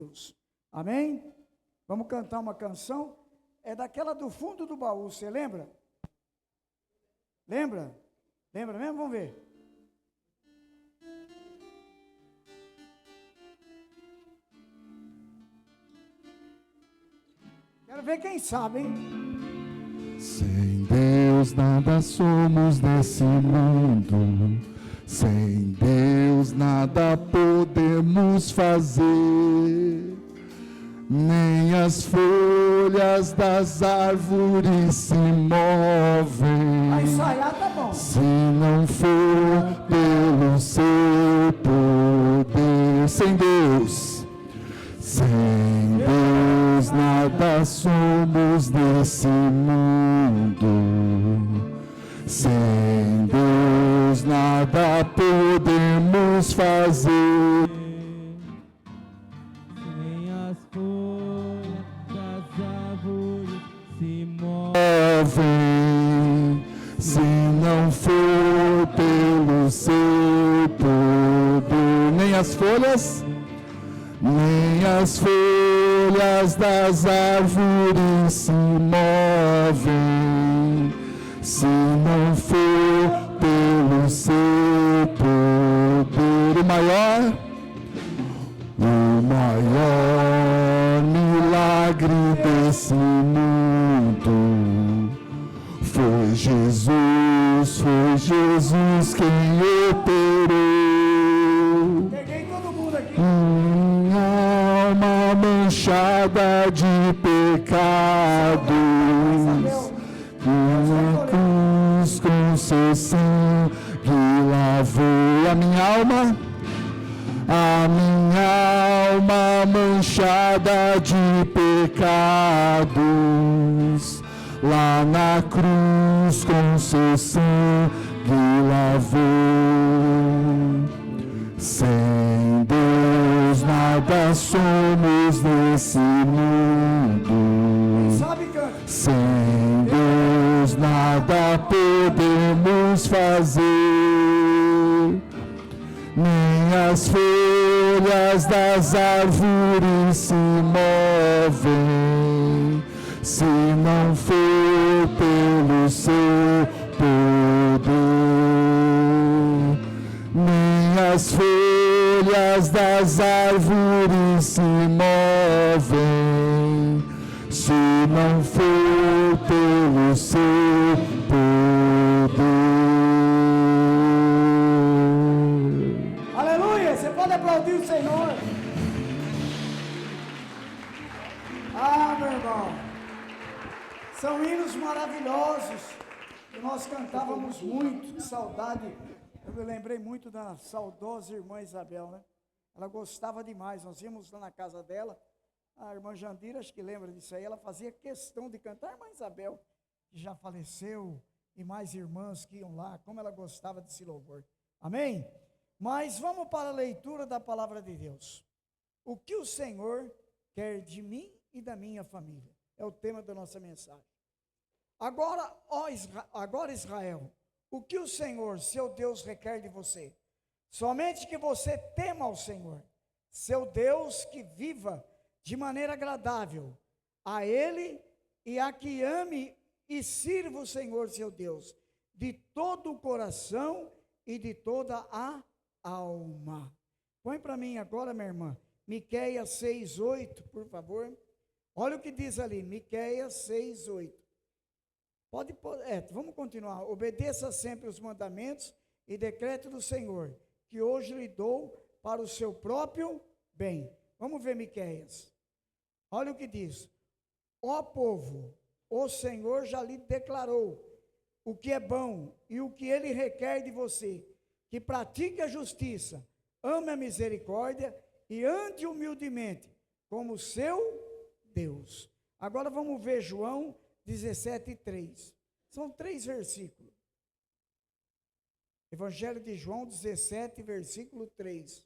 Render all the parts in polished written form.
Deus. Amém? Vamos cantar uma canção, é daquela do fundo do baú, você lembra? Lembra? Lembra mesmo? Vamos ver. Quero ver quem sabe, hein? Sem Deus nada somos nesse mundo, sem Deus nada podemos fazer, nem as folhas das árvores se movem, Vai ensaiar, tá bom. se não for pelo seu poder. Sem Deus nada somos nesse mundo, sem Deus nada podemos fazer, nem as folhas das árvores se movem, se não for pelo seu poder. Nem as folhas das árvores se movem, se não for pelo seu poder. O maior milagre desse mundo foi Jesus quem operou. Peguei todo mundo aqui. Alma manchada de pecados, uma cruz com seu sangue lavou a minha alma manchada de pecados, lá na cruz com seu sangue lavou. Sem Deus nada somos nesse mundo, Sabe, canta. sem Deus nada podemos fazer, nem as folhas das árvores se movem, se não for pelo seu poder. Nem as folhas das árvores se movem, se não for pelo seu poder. Aleluia! Você pode aplaudir o Senhor. Ah, meu irmão. São hinos maravilhosos que nós cantávamos muito. Que saudade. Eu me lembrei muito da saudosa irmã Isabel, né? Ela gostava demais. Nós íamos lá na casa dela. A irmã Jandira, acho que lembra disso aí. Ela fazia questão de cantar. A irmã Isabel, que já faleceu, e mais irmãs que iam lá. Como ela gostava desse louvor. Amém? Mas vamos para a leitura da palavra de Deus. O que o Senhor quer de mim e da minha família? É o tema da nossa mensagem. Agora, Israel, o que o Senhor, seu Deus, requer de você? Somente que você tema ao Senhor, seu Deus, que viva de maneira agradável a Ele e a que ame e sirva o Senhor, seu Deus, de todo o coração e de toda a alma. Põe para mim agora, minha irmã, Miqueias 6:8, por favor. Olha o que diz ali, Miqueias 6:8. Vamos continuar. Obedeça sempre os mandamentos e decretos do Senhor, que hoje lhe dou para o seu próprio bem. Vamos ver Miqueias. Olha o que diz. Ó povo, o Senhor já lhe declarou o que é bom e o que ele requer de você, que pratique a justiça, ame a misericórdia e ande humildemente como seu Deus. Agora vamos ver João 17:3. São 3 versículos. Evangelho de João 17, versículo 3.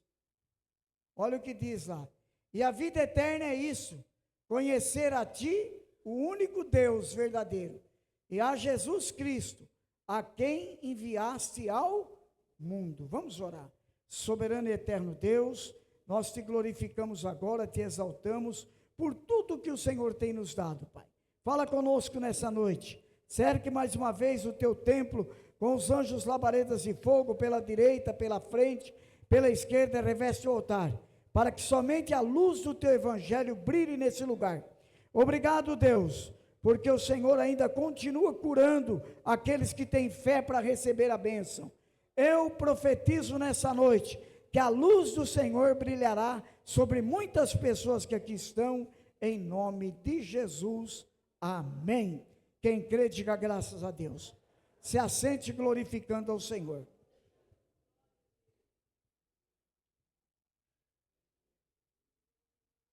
Olha o que diz lá. E a vida eterna é isso, conhecer a ti, o único Deus verdadeiro, e a Jesus Cristo, a quem enviaste ao mundo. Vamos orar. Soberano e eterno Deus, nós te glorificamos agora, te exaltamos por tudo que o Senhor tem nos dado, Pai. Fala conosco nessa noite. Cerque mais uma vez o teu templo com os anjos labaredas de fogo pela direita, pela frente, pela esquerda, reveste o altar, para que somente a luz do teu evangelho brilhe nesse lugar. Obrigado, Deus, porque o Senhor ainda continua curando aqueles que têm fé para receber a bênção. Eu profetizo nessa noite que a luz do Senhor brilhará sobre muitas pessoas que aqui estão, em nome de Jesus. Amém. Quem crê, diga graças a Deus. Se assente glorificando ao Senhor.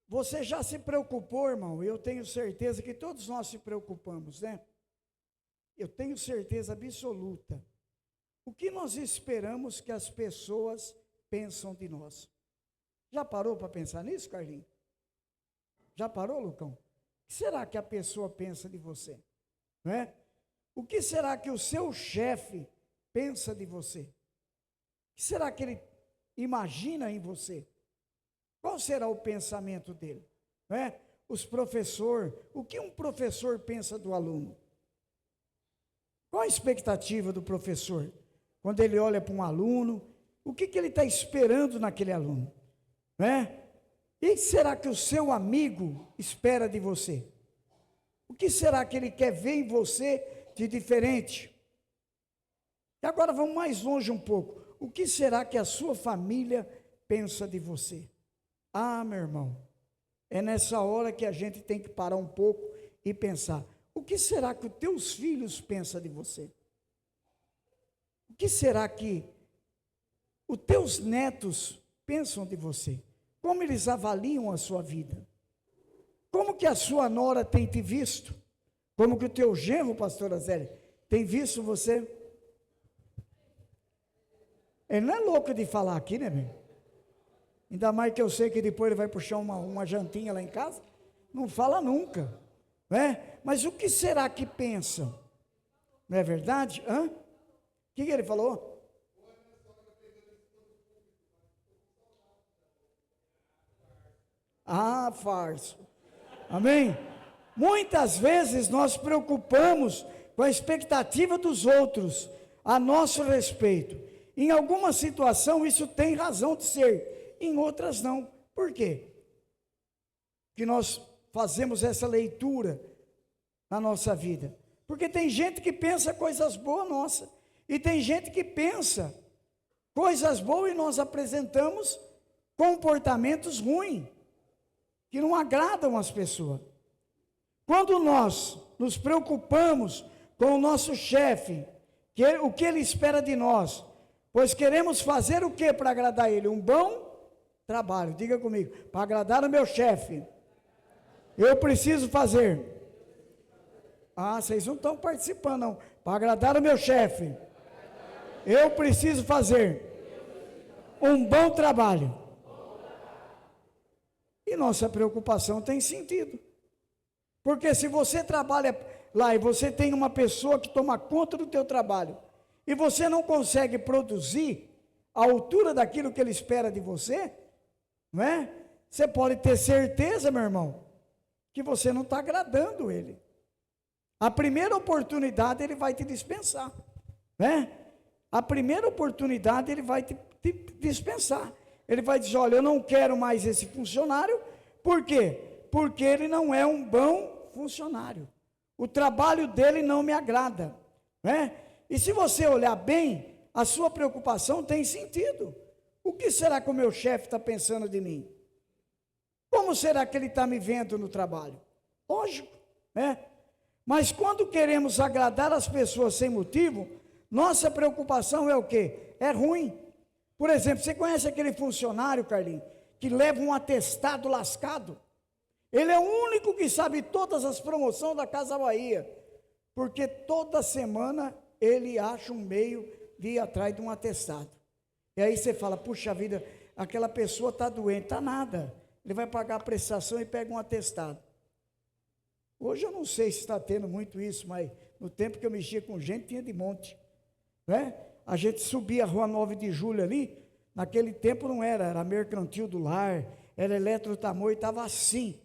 Você já se preocupou, irmão? Eu tenho certeza que todos nós se preocupamos, né? Eu tenho certeza absoluta. O que nós esperamos que as pessoas pensam de nós? Já parou para pensar nisso, Carlinhos? Já parou, Lucão? O que será que a pessoa pensa de você? Não é? O que será que o seu chefe pensa de você? O que será que ele imagina em você? Qual será o pensamento dele? Não é? Os professores, o que um professor pensa do aluno? Qual a expectativa do professor? Quando ele olha para um aluno, o que ele está esperando naquele aluno? Não é? E será que o seu amigo espera de você? O que será que ele quer ver em você de diferente? E agora vamos mais longe um pouco. O que será que a sua família pensa de você? Ah, meu irmão, é nessa hora que a gente tem que parar um pouco e pensar. O que será que os teus filhos pensam de você? O que será que os teus netos pensam de você? Como eles avaliam a sua vida? Como que a sua nora tem te visto? Como que o teu genro, pastora Zélia, tem visto você? Ele não é louco de falar aqui, né, meu? Ainda mais que eu sei que depois ele vai puxar uma jantinha lá em casa. Não fala nunca, né? Mas o que será que pensam? Não é verdade? Hã? O que ele falou? Ah, farso. Amém? Muitas vezes nós preocupamos com a expectativa dos outros a nosso respeito. Em alguma situação isso tem razão de ser, em outras não. Por quê? Que nós fazemos essa leitura na nossa vida. Porque tem gente que pensa coisas boas nossa, e tem gente que pensa coisas boas e nós apresentamos comportamentos ruins, que não agradam as pessoas. Quando nós nos preocupamos com o nosso chefe, o que ele espera de nós, pois queremos fazer o que para agradar ele? Um bom trabalho. Diga comigo, para agradar o meu chefe, eu preciso fazer. Ah, vocês não estão participando não. Para agradar o meu chefe, eu preciso fazer um bom trabalho. E nossa preocupação tem sentido. Porque se você trabalha lá e você tem uma pessoa que toma conta do teu trabalho, e você não consegue produzir à altura daquilo que ele espera de você, não é? Você pode ter certeza, meu irmão, que você não está agradando ele. A primeira oportunidade ele vai te dispensar, né? A primeira oportunidade ele vai te dispensar. Ele vai dizer, olha, eu não quero mais esse funcionário. Por quê? Porque ele não é um bom funcionário. O trabalho dele não me agrada, né? E se você olhar bem, a sua preocupação tem sentido. O que será que o meu chefe está pensando de mim? Como será que ele está me vendo no trabalho? Lógico, né? Mas quando queremos agradar as pessoas sem motivo, nossa preocupação é o quê? É ruim. Por exemplo, você conhece aquele funcionário, Carlinhos, que leva um atestado lascado? Ele é o único que sabe todas as promoções da Casa Bahia, porque toda semana ele acha um meio de ir atrás de um atestado. E aí você fala, puxa vida, aquela pessoa está doente. Está nada, ele vai pagar a prestação e pega um atestado. Hoje eu não sei se está tendo muito isso, mas no tempo que eu mexia com gente, tinha de monte, né? A gente subia a rua 9 de julho ali, Naquele tempo não era mercantil do lar, era eletrotamoio, estava assim,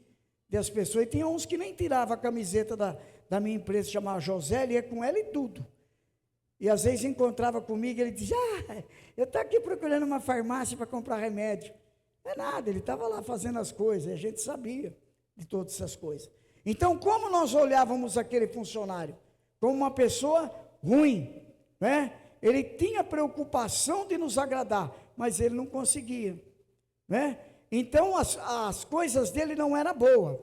das pessoas. E tinha uns que nem tiravam a camiseta da minha empresa, chamava José, ele ia com ela e tudo. E às vezes encontrava comigo, ele dizia, eu estou aqui procurando uma farmácia para comprar remédio. Não é nada, ele estava lá fazendo as coisas, e a gente sabia de todas essas coisas. Então, como nós olhávamos aquele funcionário? Como uma pessoa ruim, né? Ele tinha preocupação de nos agradar, mas ele não conseguia, né? Então, as coisas dele não eram boas.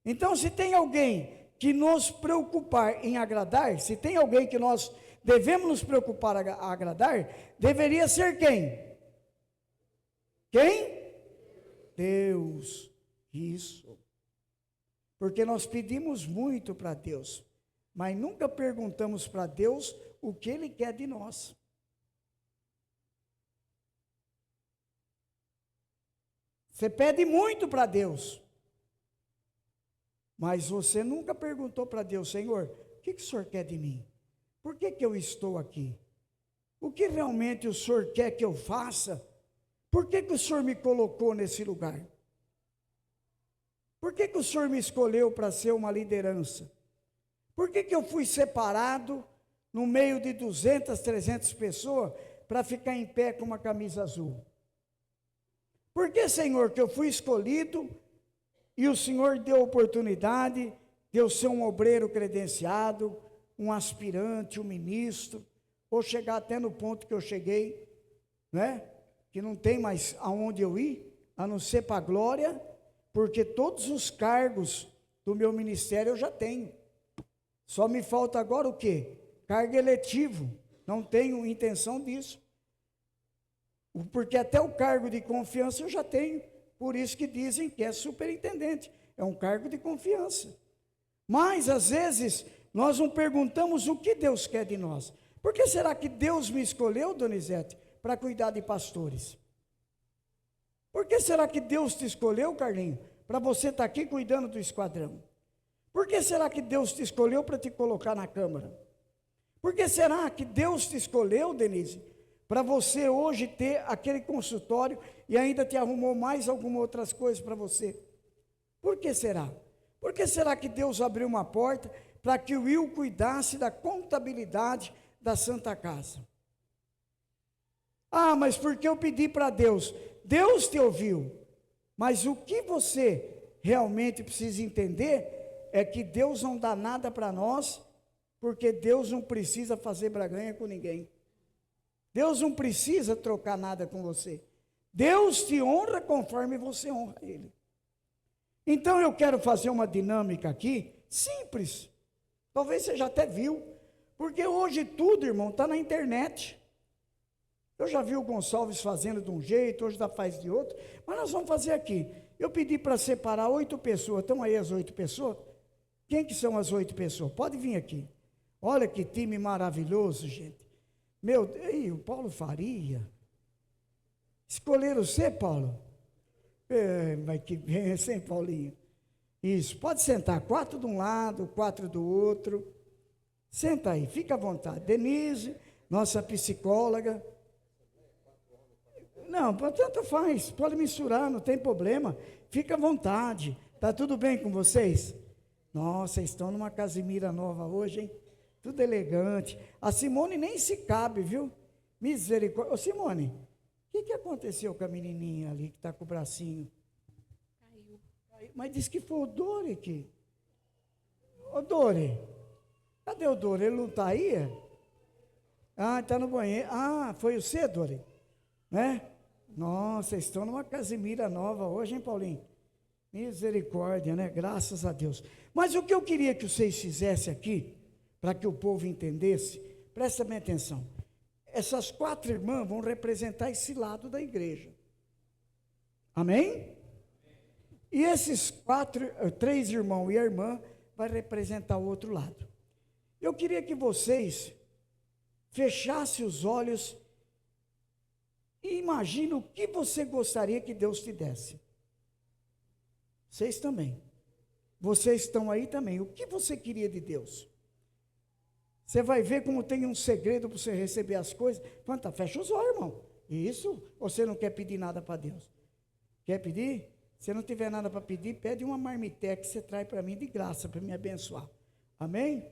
Então, se tem alguém que nos preocupar em agradar, se tem alguém que nós devemos nos preocupar a agradar, deveria ser quem? Quem? Deus. Isso. Porque nós pedimos muito para Deus, mas nunca perguntamos para Deus o que Ele quer de nós. Você pede muito para Deus, mas você nunca perguntou para Deus, Senhor, o que o Senhor quer de mim? Por que eu estou aqui? O que realmente o Senhor quer que eu faça? Por que o Senhor me colocou nesse lugar? Por que o Senhor me escolheu para ser uma liderança? Por que eu fui separado no meio de 200, 300 pessoas para ficar em pé com uma camisa azul? Por que, Senhor, que eu fui escolhido e o Senhor deu oportunidade de eu ser um obreiro credenciado, um aspirante, um ministro, ou chegar até no ponto que eu cheguei, né? Que não tem mais aonde eu ir, a não ser para a glória, porque todos os cargos do meu ministério eu já tenho. Só me falta agora o quê? Cargo eletivo. Não tenho intenção disso. Porque até o cargo de confiança eu já tenho. Por isso que dizem que é superintendente. É um cargo de confiança. Mas, às vezes, nós não perguntamos o que Deus quer de nós. Por que será que Deus me escolheu, Donizete, para cuidar de pastores? Por que será que Deus te escolheu, Carlinho, para você estar aqui cuidando do esquadrão? Por que será que Deus te escolheu para te colocar na Câmara? Por que será que Deus te escolheu, Denise, para você hoje ter aquele consultório e ainda te arrumou mais algumas outras coisas para você? Por que será? Por que será que Deus abriu uma porta para que o Will cuidasse da contabilidade da Santa Casa? Ah, mas porque eu pedi para Deus? Deus te ouviu, mas o que você realmente precisa entender é que Deus não dá nada para nós, porque Deus não precisa fazer barganha com ninguém. Deus não precisa trocar nada com você. Deus te honra conforme você honra Ele. Então eu quero fazer uma dinâmica aqui, simples. Talvez você já até viu, porque hoje tudo, irmão, está na internet. Eu já vi o Gonçalves fazendo de um jeito, hoje já faz de outro, mas nós vamos fazer aqui. Eu pedi para separar 8 pessoas, estão aí as 8 pessoas? Quem que são as 8 pessoas? Pode vir aqui. Olha que time maravilhoso, gente. Meu, ei, o Paulo Faria. Escolheram você, Paulo? Mas que benção, hein, Paulinho? Isso, pode sentar, 4 de um lado, 4 do outro. Senta aí, fica à vontade. Denise, nossa psicóloga. Não, tanto faz, pode misturar, não tem problema. Fica à vontade. Está tudo bem com vocês? Nossa, estão numa Casimira nova hoje, hein? Tudo elegante. A Simone nem se cabe, viu? Misericórdia. Ô, Simone, o que aconteceu com a menininha ali que está com o bracinho? Caiu. Mas disse que foi o Dori aqui. Ô, Dori, cadê o Dori? Ele não está aí? Ah, está no banheiro. Ah, foi o você, Dori? Né? Nossa, estão numa Casimira nova hoje, hein, Paulinho? Misericórdia, né? Graças a Deus. Mas o que eu queria que vocês fizessem aqui, para que o povo entendesse, presta bem atenção. Essas 4 irmãs vão representar esse lado da igreja. Amém? E esses 3 irmãos e a irmã vai representar o outro lado. Eu queria que vocês fechassem os olhos e imaginem o que você gostaria que Deus te desse. Vocês também. Vocês estão aí também. O que você queria de Deus? Você vai ver como tem um segredo para você receber as coisas. Fecha os olhos, irmão. Isso? Ou você não quer pedir nada para Deus? Quer pedir? Se não tiver nada para pedir, pede uma marmitex que você traz para mim de graça, para me abençoar. Amém?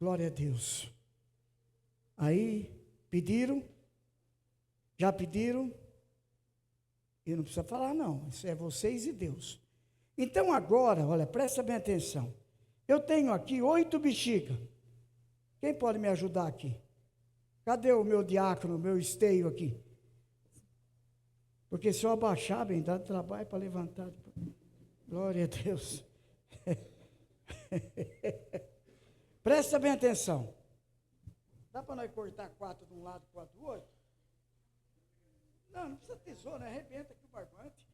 Glória a Deus. Aí, pediram? Já pediram? E não precisa falar não, isso é vocês e Deus. Então agora, olha, presta bem atenção. Eu tenho aqui 8 bexigas. Quem pode me ajudar aqui? Cadê o meu diácono, o meu esteio aqui? Porque se eu abaixar, bem, dá trabalho para levantar. Glória a Deus. Presta bem atenção. Dá para nós cortar 4 de um lado e 4 do outro? Não, não precisa tesoura, arrebenta aqui o barbante.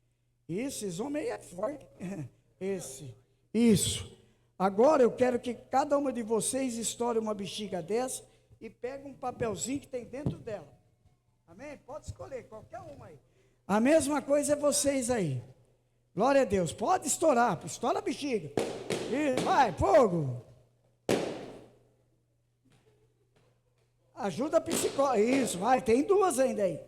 Isso, esse homem aí é forte. Esse. Isso. Agora eu quero que cada uma de vocês estoure uma bexiga dessa e pegue um papelzinho que tem dentro dela. Amém? Pode escolher qualquer uma aí. A mesma coisa é vocês aí. Glória a Deus. Pode estourar. Estoura a bexiga. Isso. Vai, fogo. Ajuda a psicóloga. Isso, vai. Tem 2 ainda aí.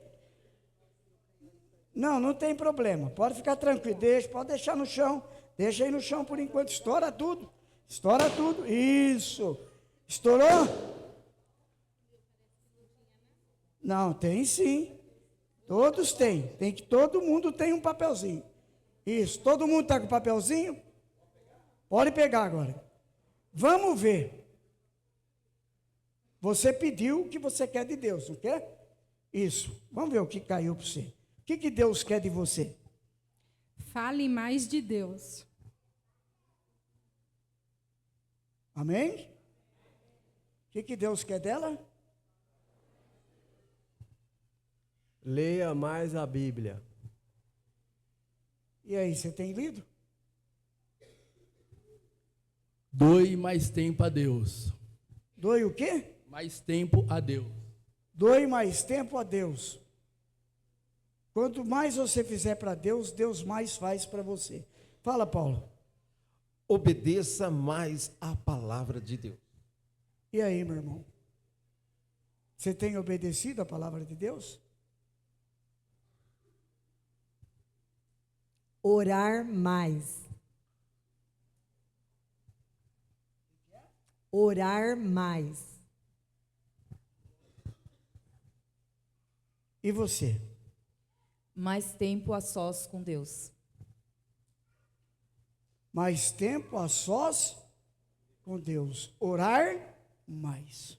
Não, não tem problema. Pode ficar tranquilo. Pode deixar no chão. Deixa aí no chão por enquanto. Estoura tudo. Estoura tudo. Isso. Estourou? Não, tem sim. Todos têm. Todo mundo tem um papelzinho. Isso. Todo mundo está com papelzinho? Pode pegar agora. Vamos ver. Você pediu o que você quer de Deus, não quer? Isso. Vamos ver o que caiu para você. O que Deus quer de você? Fale mais de Deus. Amém? O que Deus quer dela? Leia mais a Bíblia. E aí, você tem lido? Doe mais tempo a Deus. Doe o quê? Mais tempo a Deus. Doe mais tempo a Deus. Quanto mais você fizer para Deus, Deus mais faz para você. Fala, Paulo. Obedeça mais a palavra de Deus. E aí, meu irmão? Você tem obedecido a palavra de Deus? Orar mais. Orar mais. E você? Mais tempo a sós com Deus. Mais tempo a sós com Deus. Orar mais.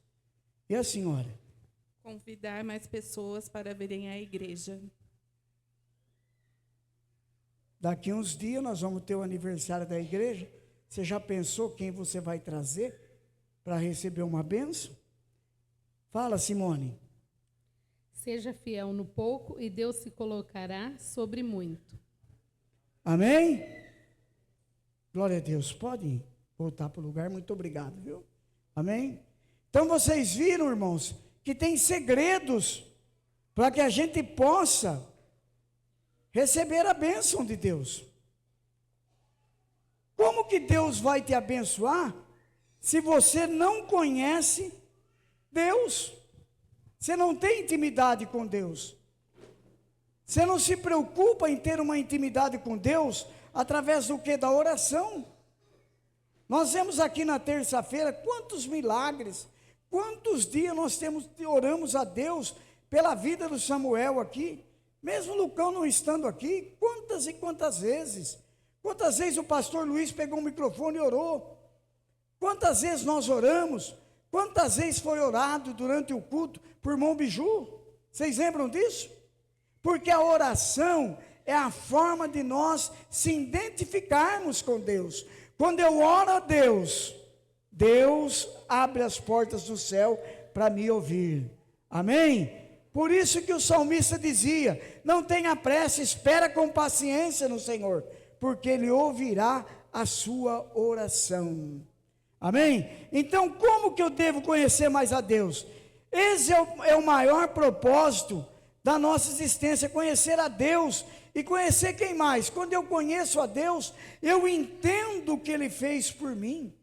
E a senhora? Convidar mais pessoas para virem à igreja. Daqui uns dias nós vamos ter o aniversário da igreja. Você já pensou quem você vai trazer para receber uma bênção? Fala, Simone. Seja fiel no pouco e Deus se colocará sobre muito. Amém? Glória a Deus. Pode voltar para o lugar. Muito obrigado, viu? Amém? Então vocês viram, irmãos, que tem segredos para que a gente possa receber a bênção de Deus. Como que Deus vai te abençoar se você não conhece Deus? Você não tem intimidade com Deus. Você não se preocupa em ter uma intimidade com Deus através do que? Da oração. Nós vemos aqui na terça-feira quantos milagres, quantos dias nós oramos a Deus pela vida do Samuel aqui, mesmo o Lucão não estando aqui, quantas e quantas vezes o pastor Luiz pegou o microfone e orou, quantas vezes nós oramos, quantas vezes foi orado durante o culto por irmão Biju, vocês lembram disso? Porque a oração é a forma de nós se identificarmos com Deus. Quando eu oro a Deus, Deus abre as portas do céu para me ouvir. Amém? Por isso que o salmista dizia: não tenha pressa, espera com paciência no Senhor, porque Ele ouvirá a sua oração. Amém? Então, como que eu devo conhecer mais a Deus? Esse é o maior propósito da nossa existência, conhecer a Deus. E conhecer quem mais? Quando eu conheço a Deus, eu entendo o que Ele fez por mim.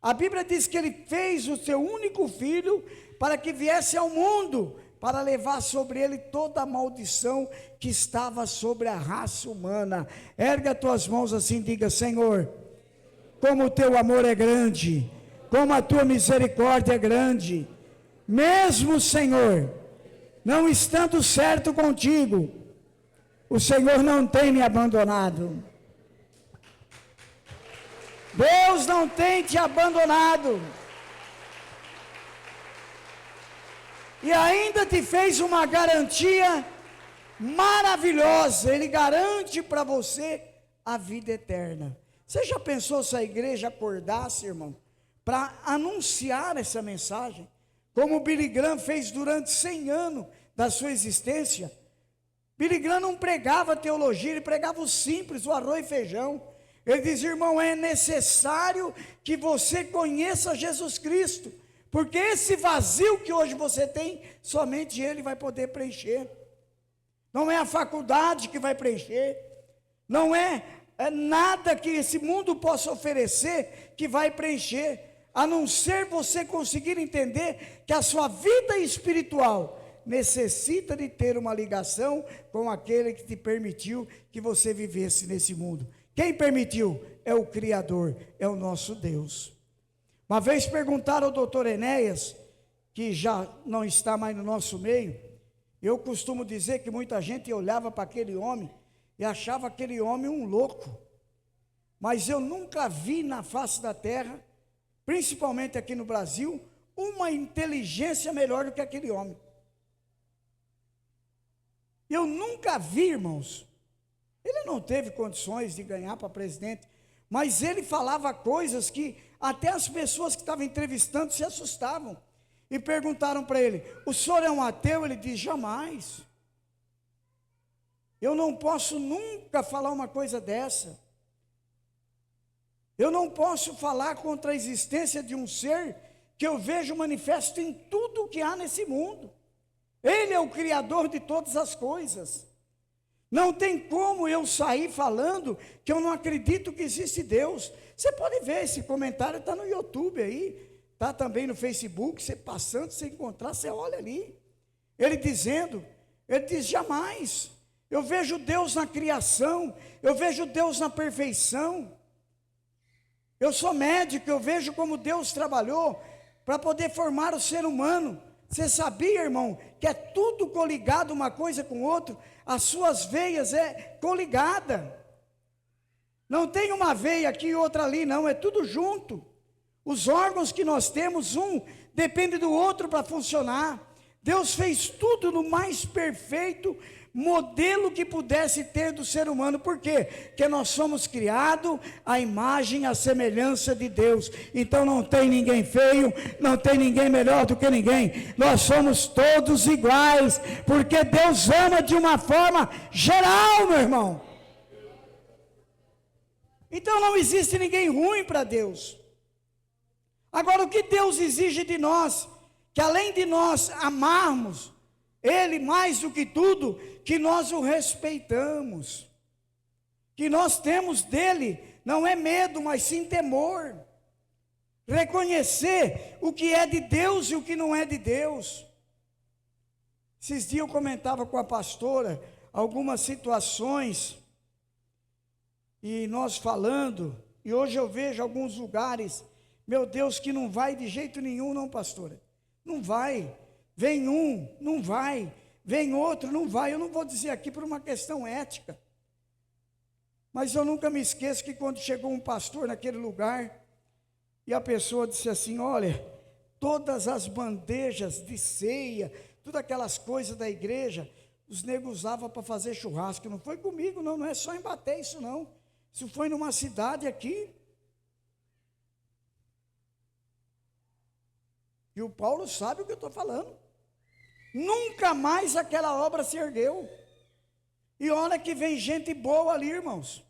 A Bíblia diz que Ele fez o seu único filho para que viesse ao mundo, para levar sobre ele toda a maldição que estava sobre a raça humana. Erga as tuas mãos assim e diga: Senhor, como o teu amor é grande, como a tua misericórdia é grande, mesmo, Senhor, não estando certo contigo, o Senhor não tem me abandonado. Deus não tem te abandonado. E ainda te fez uma garantia maravilhosa. Ele garante para você a vida eterna. Você já pensou se a igreja acordasse, irmão, para anunciar essa mensagem? Como o Billy Graham fez durante 100 anos da sua existência. Billy Graham não pregava teologia, ele pregava o simples, o arroz e feijão. Ele diz: irmão, é necessário que você conheça Jesus Cristo, porque esse vazio que hoje você tem, somente Ele vai poder preencher. Não é a faculdade que vai preencher, não é nada que esse mundo possa oferecer que vai preencher, a não ser você conseguir entender que a sua vida espiritual necessita de ter uma ligação com aquele que te permitiu que você vivesse nesse mundo. Quem permitiu? É o Criador, é o nosso Deus. Uma vez perguntaram ao doutor Enéas, que já não está mais no nosso meio. Eu costumo dizer que muita gente olhava para aquele homem e achava aquele homem um louco. Mas eu nunca vi na face da terra, principalmente aqui no Brasil, uma inteligência melhor do que aquele homem. Eu nunca vi, irmãos. Ele não teve condições de ganhar para presidente, mas ele falava coisas que até as pessoas que estavam entrevistando se assustavam. E perguntaram para ele: o senhor é um ateu? Ele diz: jamais. Eu não posso nunca falar uma coisa dessa. Eu não posso falar contra a existência de um ser que eu vejo manifesto em tudo o que há nesse mundo. Ele é o Criador de todas as coisas. Não tem como eu sair falando que eu não acredito que existe Deus. Você pode ver, esse comentário está no YouTube aí, está também no Facebook, você passando, você encontrar, você olha ali. Ele dizendo, ele diz: jamais. Eu vejo Deus na criação, eu vejo Deus na perfeição. Eu sou médico, eu vejo como Deus trabalhou para poder formar o ser humano. Você sabia, irmão, que é tudo coligado uma coisa com outra? As suas veias é coligada. Não tem uma veia aqui e outra ali, não, é tudo junto. Os órgãos que nós temos, um depende do outro para funcionar. Deus fez tudo no mais perfeito modelo que pudesse ter do ser humano. Por quê? Porque nós somos criados à imagem e à semelhança de Deus. Então não tem ninguém feio, não tem ninguém melhor do que ninguém. Nós somos todos iguais, porque Deus ama de uma forma geral, meu irmão. Então não existe ninguém ruim para Deus. Agora, o que Deus exige de nós? Que além de nós amarmos Ele mais do que tudo, que nós o respeitamos, que nós temos dele, não é medo, mas sim temor, reconhecer o que é de Deus e o que não é de Deus. Esses dias eu comentava com a pastora algumas situações, e nós falando, e hoje eu vejo alguns lugares, meu Deus, que não vai de jeito nenhum, não, pastora, não vai. Vem um, não vai. Vem outro, não vai. Eu não vou dizer aqui por uma questão ética. Mas eu nunca me esqueço que quando chegou um pastor naquele lugar, e a pessoa disse assim: olha, todas as bandejas de ceia, todas aquelas coisas da igreja, os negros usavam para fazer churrasco. Não foi comigo, não, não é só em Baté isso não. Isso foi numa cidade aqui. E o Paulo sabe o que eu estou falando. Nunca mais aquela obra se ergueu. E olha que vem gente boa ali, irmãos.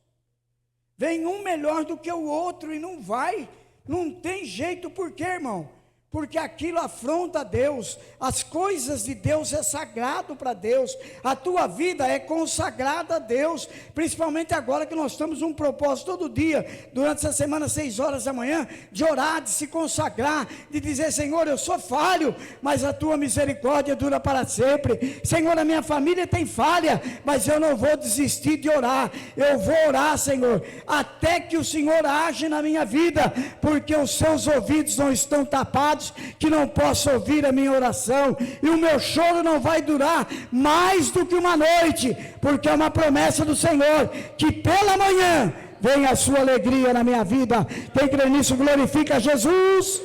Vem um melhor do que o outro e não vai. Não tem jeito, por quê, irmão? porque aquilo afronta a Deus. As coisas de Deus é sagrado para Deus. A tua vida é consagrada a Deus, principalmente agora que nós estamos um propósito todo dia, durante essa semana, 6 horas da manhã, de orar, de se consagrar, de dizer: Senhor, eu sou falho, mas a tua misericórdia dura para sempre. Senhor, a minha família tem falha, mas eu não vou desistir de orar. Eu vou orar, Senhor, até que o Senhor age na minha vida, porque os seus ouvidos não estão tapados, que não posso ouvir a minha oração, e o meu choro não vai durar mais do que uma noite, porque é uma promessa do Senhor, que pela manhã vem a sua alegria na minha vida. Quem crê nisso, glorifica Jesus.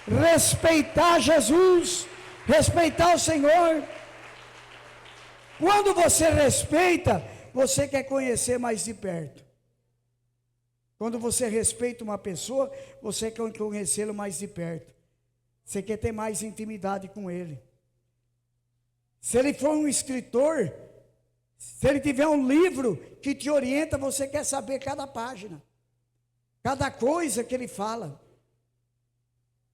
Respeitar Jesus, respeitar o Senhor. Quando você respeita, você quer conhecer mais de perto. Quando você respeita uma pessoa, você quer conhecê-lo mais de perto. Você quer ter mais intimidade com ele. Se ele for um escritor, se ele tiver um livro que te orienta, você quer saber cada página, cada coisa que ele fala.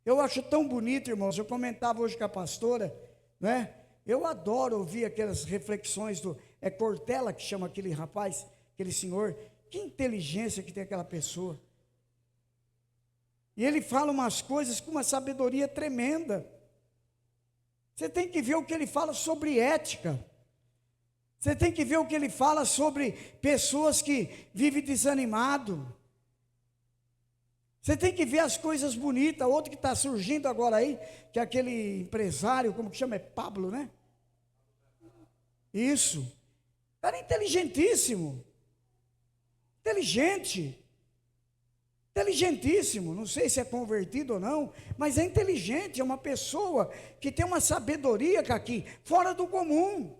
Eu acho tão bonito, irmãos. Eu comentava hoje com a pastora, né? Eu adoro ouvir aquelas reflexões do... É Cortella que chama aquele rapaz, aquele senhor. Que inteligência que tem aquela pessoa. E ele fala umas coisas com uma sabedoria tremenda. Você tem que ver o que ele fala sobre ética. Você tem que ver o que ele fala sobre pessoas que vivem desanimado. Você tem que ver as coisas bonitas. Outro que está surgindo agora aí, que é aquele empresário, como que chama? É Pablo, né? Isso. Era inteligentíssimo. Inteligentíssimo, não sei se é convertido ou não, mas é inteligente, é uma pessoa que tem uma sabedoria, aqui, fora do comum.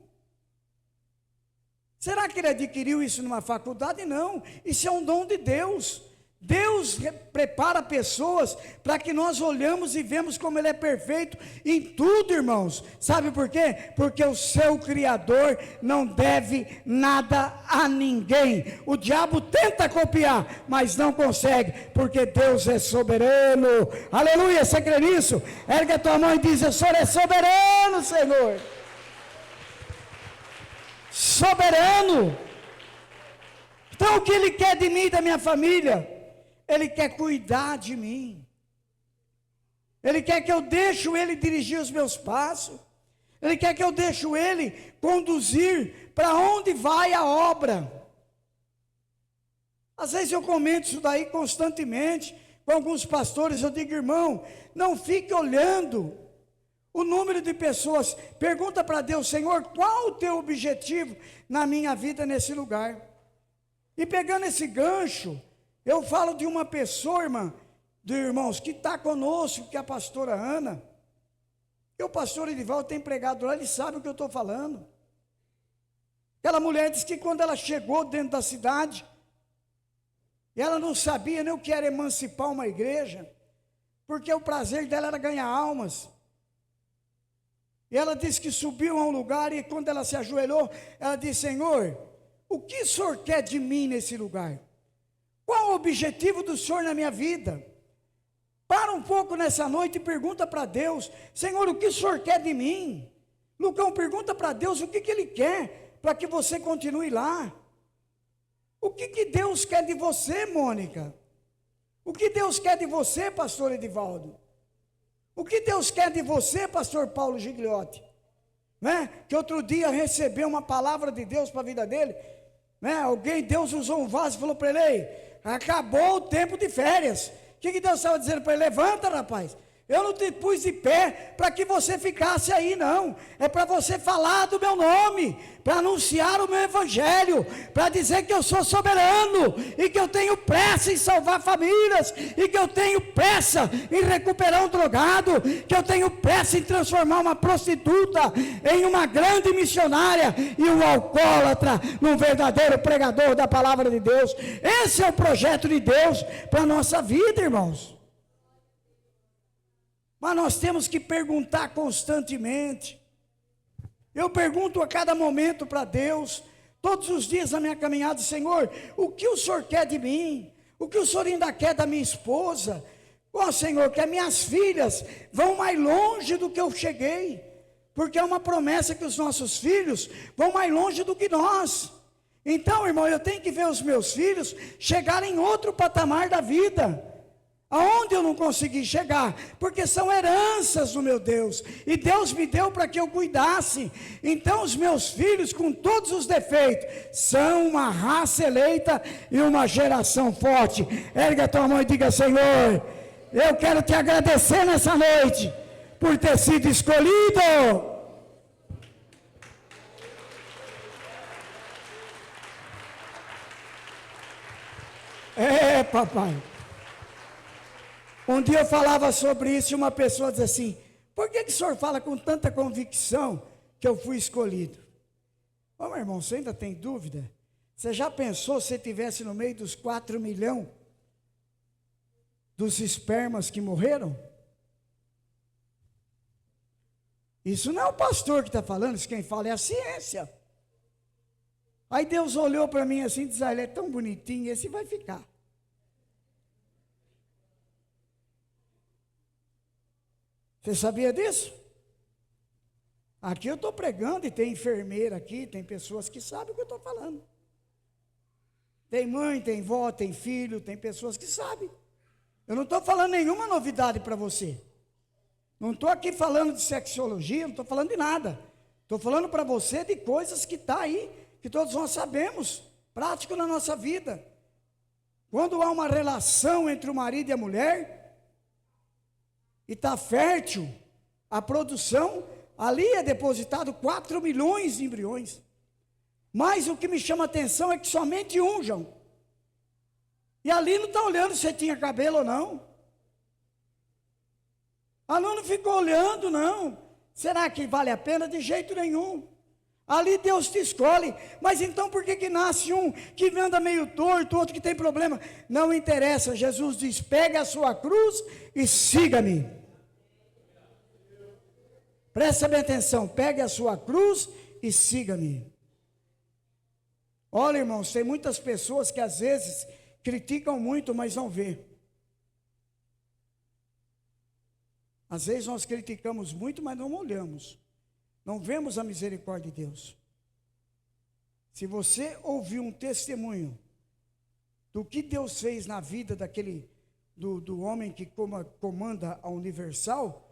Será que ele adquiriu isso numa faculdade? Não, isso é um dom de Deus. Deus prepara pessoas para que nós olhamos e vemos como Ele é perfeito em tudo, irmãos. Sabe por quê? Porque o seu Criador não deve nada a ninguém. O diabo tenta copiar, mas não consegue, porque Deus é soberano. Aleluia, você crê nisso? Ergue a tua mão e diz: o Senhor é soberano, Senhor. Soberano. Então o que Ele quer de mim e da minha família? Ele quer cuidar de mim. Ele quer que eu deixe Ele dirigir os meus passos. Ele quer que eu deixe Ele conduzir para onde vai a obra. Às vezes eu comento isso daí constantemente com alguns pastores. Eu digo: irmão, não fique olhando o número de pessoas. Pergunta para Deus: Senhor, qual o teu objetivo na minha vida nesse lugar? E pegando esse gancho, eu falo de uma pessoa, irmãos, que está conosco, que é a pastora Ana. E o pastor Edivaldo tem pregado lá, ele sabe o que eu estou falando. Aquela mulher disse que quando ela chegou dentro da cidade, ela não sabia nem o que era emancipar uma igreja, porque o prazer dela era ganhar almas. E ela disse que subiu a um lugar, e quando ela se ajoelhou, ela disse: Senhor, o que o Senhor quer de mim nesse lugar? Qual o objetivo do Senhor na minha vida? Para um pouco nessa noite e pergunta para Deus: Senhor, o que o Senhor quer de mim? Lucão, pergunta para Deus o que Ele quer para que você continue lá. O que Deus quer de você, Mônica? O que Deus quer de você, pastor Edivaldo? O que Deus quer de você, pastor Paulo Gigliotti? Né? Que outro dia recebeu uma palavra de Deus para a vida dele. Né? Deus usou um vaso e falou para ele: acabou o tempo de férias. O que Deus estava dizendo para ele? Levanta, rapaz. Eu não te pus de pé para que você ficasse aí, não. É para você falar do meu nome, para anunciar o meu evangelho, para dizer que eu sou soberano, e que eu tenho pressa em salvar famílias, e que eu tenho pressa em recuperar um drogado, que eu tenho pressa em transformar uma prostituta em uma grande missionária, e um alcoólatra num verdadeiro pregador da palavra de Deus. Esse é o projeto de Deus para a nossa vida, irmãos. Mas nós temos que perguntar constantemente. Eu pergunto a cada momento para Deus, todos os dias na minha caminhada: Senhor, o que o Senhor quer de mim? O que o Senhor ainda quer da minha esposa? Ó Senhor, que as minhas filhas vão mais longe do que eu cheguei, porque é uma promessa que os nossos filhos vão mais longe do que nós. Então, irmão, eu tenho que ver os meus filhos chegarem em outro patamar da vida, aonde eu não consegui chegar, porque são heranças do meu Deus, e Deus me deu para que eu cuidasse. Então os meus filhos, com todos os defeitos, são uma raça eleita e uma geração forte. Ergue a tua mão e diga: Senhor, eu quero te agradecer nessa noite, por ter sido escolhido. É, papai. Um dia eu falava sobre isso e uma pessoa dizia assim: por que o senhor fala com tanta convicção que eu fui escolhido? Ô meu irmão, você ainda tem dúvida? Você já pensou se você estivesse no meio dos 4 milhões dos espermas que morreram? Isso não é o pastor que está falando, isso quem fala é a ciência. Aí Deus olhou para mim assim e disse: ele é tão bonitinho, esse vai ficar. Você sabia disso? Aqui eu estou pregando e tem enfermeira aqui, tem pessoas que sabem o que eu estou falando. Tem mãe, tem vó, tem filho, tem pessoas que sabem. Eu não estou falando nenhuma novidade para você. Não estou aqui falando de sexologia, não estou falando de nada. Estou falando para você de coisas que está aí, que todos nós sabemos, prático na nossa vida. Quando há uma relação entre o marido e a mulher, e está fértil, a produção, ali é depositado 4 milhões de embriões. Mas o que me chama a atenção é que somente um, João. E ali não está olhando se tinha cabelo ou não. Ali não ficou olhando, não. Será que vale a pena? De jeito nenhum. Ali Deus te escolhe. Mas então por que nasce um que anda meio torto, outro que tem problema? Não interessa. Jesus diz: pegue a sua cruz e siga-me. Presta bem atenção, pegue a sua cruz e siga-me. Olha, irmãos, tem muitas pessoas que às vezes criticam muito, mas não vê. Às vezes nós criticamos muito, mas não olhamos. Não vemos a misericórdia de Deus. Se você ouvir um testemunho do que Deus fez na vida do homem que comanda a Universal,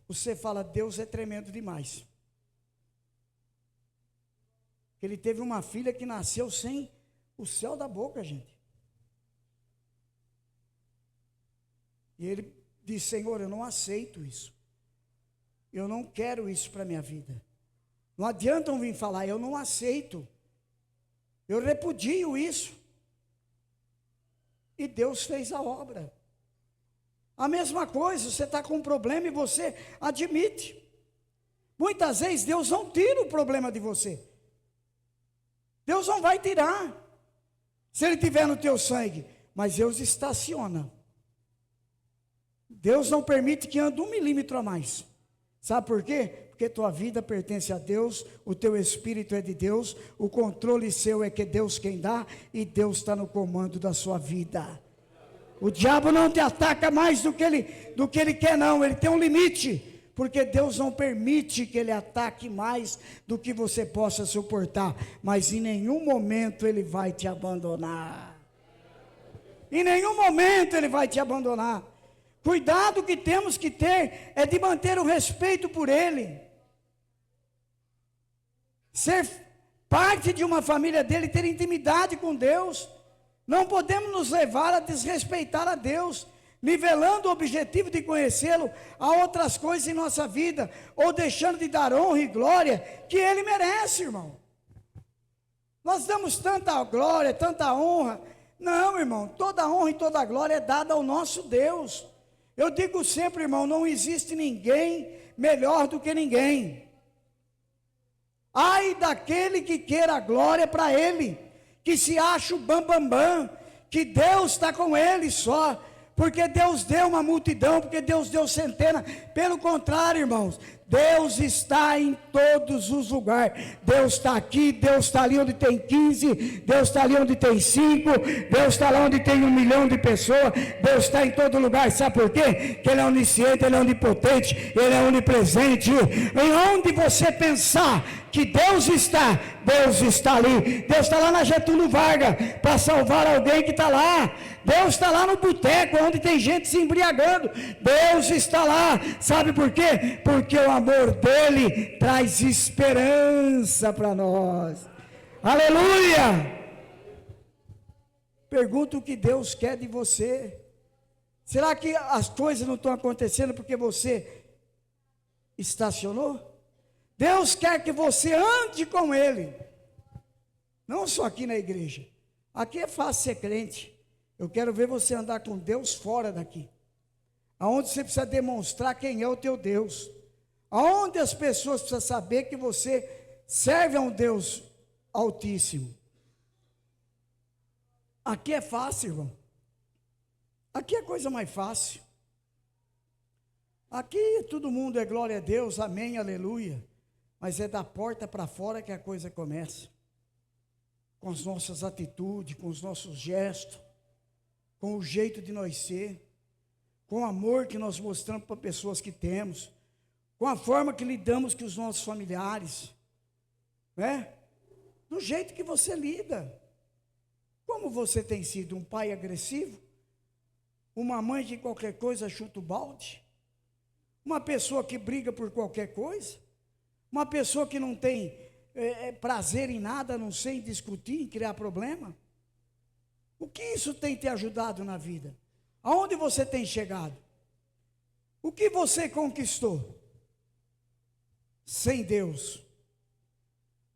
você fala: Deus é tremendo demais. Ele teve uma filha que nasceu sem o céu da boca, gente. E ele disse: Senhor, eu não aceito isso. Eu não quero isso para a minha vida. Não adianta vir falar: eu não aceito. Eu repudio isso. E Deus fez a obra. A mesma coisa, você está com um problema e você admite. Muitas vezes Deus não tira o problema de você. Deus não vai tirar, se ele tiver no teu sangue. Mas Deus estaciona. Deus não permite que ande 1 milímetro a mais. Sabe por quê? Porque tua vida pertence a Deus, o teu espírito é de Deus, o controle seu é que é Deus quem dá, e Deus está no comando da sua vida. O diabo não te ataca mais do que ele quer, não. Ele tem um limite, porque Deus não permite que ele ataque mais do que você possa suportar. Mas em nenhum momento ele vai te abandonar. Em nenhum momento ele vai te abandonar. Cuidado que temos que ter é de manter o respeito por ele. Ser parte de uma família dele, ter intimidade com Deus. Não podemos nos levar a desrespeitar a Deus, nivelando o objetivo de conhecê-lo a outras coisas em nossa vida, ou deixando de dar honra e glória que ele merece, irmão. Nós damos tanta glória, tanta honra. Não, irmão, toda honra e toda glória é dada ao nosso Deus. Eu digo sempre, irmão, não existe ninguém melhor do que ninguém. Ai daquele que queira a glória para ele, que se acha o bambambam, que Deus está com ele só, porque Deus deu uma multidão, porque Deus deu centena. Pelo contrário, irmãos, Deus está em todos os lugares. Deus está aqui, Deus está ali onde tem 15, Deus está ali onde tem 5, Deus está lá onde tem 1 milhão de pessoas. Deus está em todo lugar. Sabe por quê? Que Ele é onisciente, Ele é onipotente, Ele é onipresente. Em onde você pensar que Deus está ali. Deus está lá na Getúlio Vargas para salvar alguém que está lá. Deus está lá no boteco onde tem gente se embriagando. Deus está lá. Sabe por quê? Porque o amor dele traz esperança para nós. Aleluia! Pergunta o que Deus quer de você. Será que as coisas não estão acontecendo porque você estacionou? Deus quer que você ande com Ele, não só aqui na igreja. Aqui é fácil ser crente. Eu quero ver você andar com Deus fora daqui, aonde você precisa demonstrar quem é o teu Deus, aonde as pessoas precisam saber que você serve a um Deus altíssimo. Aqui é fácil, irmão. Aqui é a coisa mais fácil. Aqui todo mundo é glória a Deus, amém, aleluia. Mas é da porta para fora que a coisa começa. Com as nossas atitudes, com os nossos gestos, com o jeito de nós ser, com o amor que nós mostramos para pessoas que temos, com a forma que lidamos com os nossos familiares, né? Do jeito que você lida. Como você tem sido um pai agressivo? Uma mãe que qualquer coisa chuta o balde? Uma pessoa que briga por qualquer coisa? Uma pessoa que não tem prazer em nada, a não ser em discutir, em criar problema? O que isso tem te ajudado na vida? Aonde você tem chegado? O que você conquistou? Sem Deus.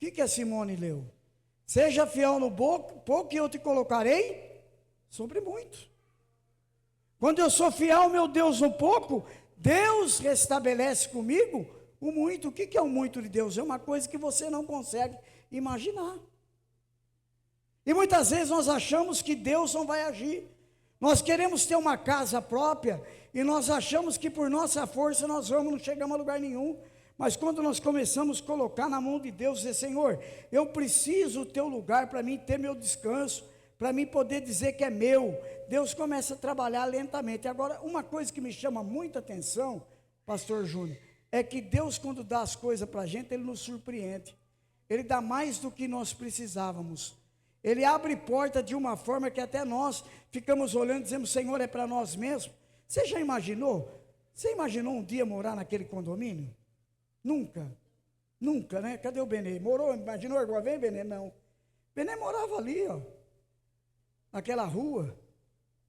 O que a Simone leu? Seja fiel no pouco e eu te colocarei sobre muito. Quando eu sou fiel, meu Deus, no pouco, Deus restabelece comigo o muito. O que é o muito de Deus? É uma coisa que você não consegue imaginar. E muitas vezes nós achamos que Deus não vai agir. Nós queremos ter uma casa própria e nós achamos que por nossa força nós não chegamos a lugar nenhum. Mas quando nós começamos a colocar na mão de Deus, dizer, Senhor, eu preciso do teu lugar para mim ter meu descanso, para mim poder dizer que é meu, Deus começa a trabalhar lentamente. Agora, uma coisa que me chama muita atenção, pastor Júnior, é que Deus, quando dá as coisas para a gente, Ele nos surpreende. Ele dá mais do que nós precisávamos. Ele abre porta de uma forma que até nós ficamos olhando e dizemos, Senhor, é para nós mesmos. Você já imaginou? Você imaginou um dia morar naquele condomínio? Nunca, nunca, né? Cadê o Benê? Morou, imaginou agora vem, Benê? Não. Benê morava ali, ó, naquela rua.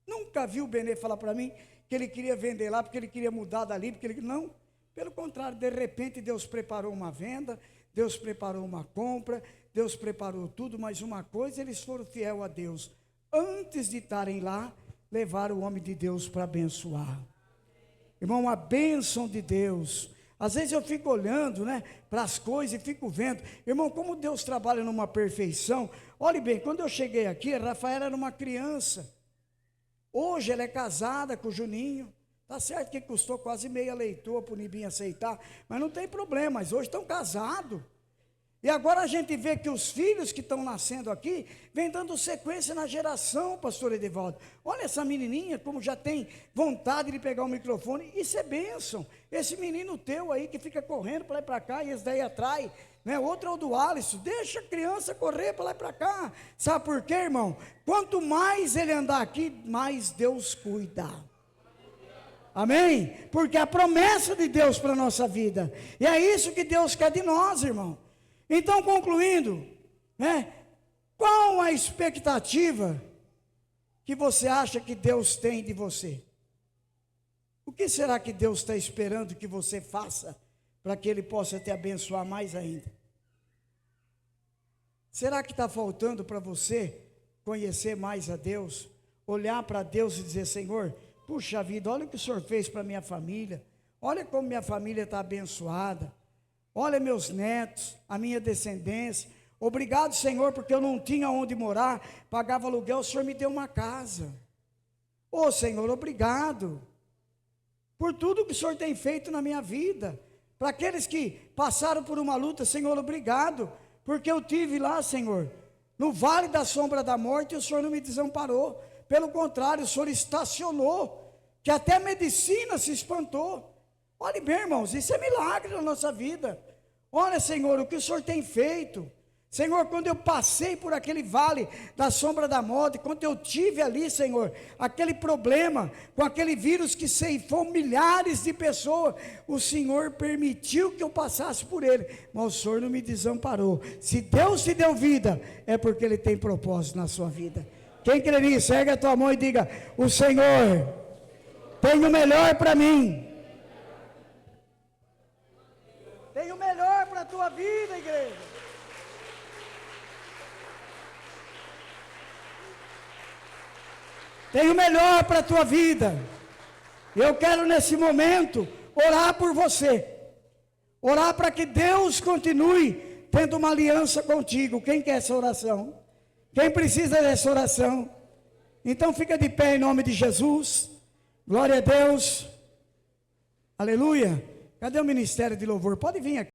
Nunca vi o Benê falar para mim que ele queria vender lá, porque ele queria mudar dali, porque ele... Não, pelo contrário, de repente Deus preparou uma venda, Deus preparou uma compra, Deus preparou tudo, mas uma coisa, eles foram fiéis a Deus. Antes de estarem lá, levaram o homem de Deus para abençoar. Irmão, a bênção de Deus. Às vezes eu fico olhando, né, para as coisas e fico vendo, irmão, como Deus trabalha numa perfeição. Olhe bem, quando eu cheguei aqui, a Rafaela era uma criança. Hoje ela é casada com o Juninho. Tá certo que custou quase meia leitoa para o Nibinho aceitar, mas não tem problema, mas hoje estão casados. E agora a gente vê que os filhos que estão nascendo aqui, vêm dando sequência na geração, pastor Edivaldo. Olha essa menininha, como já tem vontade de pegar o microfone, isso é bênção. Esse menino teu aí, que fica correndo para lá e para cá, e esse daí atrai, né? Outro é o do Alisson, deixa a criança correr para lá e para cá. Sabe por quê, irmão? Quanto mais ele andar aqui, mais Deus cuida. Amém? Porque a promessa de Deus para a nossa vida, e é isso que Deus quer de nós, irmão. Então, concluindo, né, qual a expectativa que você acha que Deus tem de você? O que será que Deus está esperando que você faça para que Ele possa te abençoar mais ainda? Será que está faltando para você conhecer mais a Deus, olhar para Deus e dizer, Senhor, puxa vida, olha o que o Senhor fez para minha família, olha como minha família está abençoada. Olha meus netos, a minha descendência. Obrigado, Senhor, porque eu não tinha onde morar, pagava aluguel, o Senhor me deu uma casa. Ô Senhor, obrigado por tudo que o Senhor tem feito na minha vida. Para aqueles que passaram por uma luta, Senhor, obrigado, porque eu tive lá, Senhor, no vale da sombra da morte, e o Senhor não me desamparou. Pelo contrário, o Senhor estacionou, que até a medicina se espantou. Olha bem, irmãos, isso é milagre na nossa vida. Olha, Senhor, o que o Senhor tem feito. Senhor, quando eu passei por aquele vale da sombra da morte, quando eu tive ali, Senhor, aquele problema com aquele vírus que ceifou milhares de pessoas, o Senhor permitiu que eu passasse por ele, mas o Senhor não me desamparou. Se Deus te deu vida, é porque Ele tem propósito na sua vida. Quem crê nisso, ergue a tua mão e diga: o Senhor tem o melhor para mim. Tem o melhor para a tua vida, igreja. Tem o melhor para a tua vida. Eu quero nesse momento orar por você. Orar para que Deus continue tendo uma aliança contigo. Quem quer essa oração? Quem precisa dessa oração? Então fica de pé em nome de Jesus. Glória a Deus. Aleluia. Cadê o ministério de louvor? Pode vir aqui.